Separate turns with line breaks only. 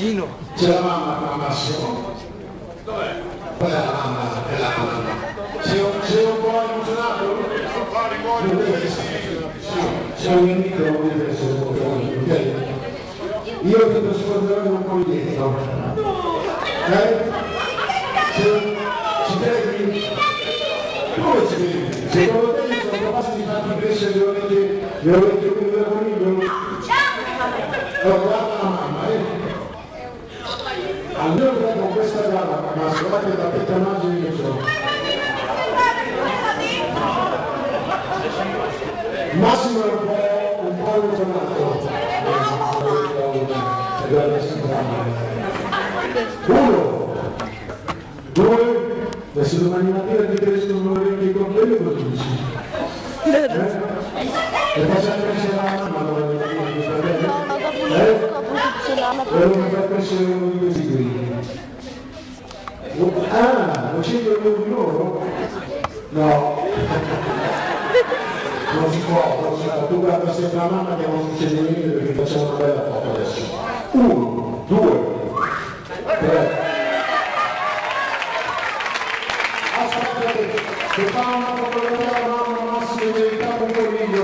Gino.
C'è la mamma Massimo. Dov'è? Qual è la mamma? È la mamma. Sei un po' emozionato? Sei un amico, non deve essere un po', ok? Io ti posso guardare un po' indietro. Ci credi? Come ci credi? Secondo te sono capaci di farti crescere veramente come un coniglio? Guarda la mamma, almeno con questa gara, ma guarda che la petta immagine che c'ho. Massimo è un po' emozionato. Uno, due, adesso domani mattina ti crescono le orecchie con quello, cosa dici? E facciamo crescere la mamma domani mattina, devono far crescere uno di questi qui. Ah, lo scelgo uno di loro? No. Non si può, tu guarda sempre la mamma che non succede niente perché facciamo una bella foto adesso. 1, 2, 3. Aspetta che fa una fotografia la mamma Massimo, è diventato un coniglio,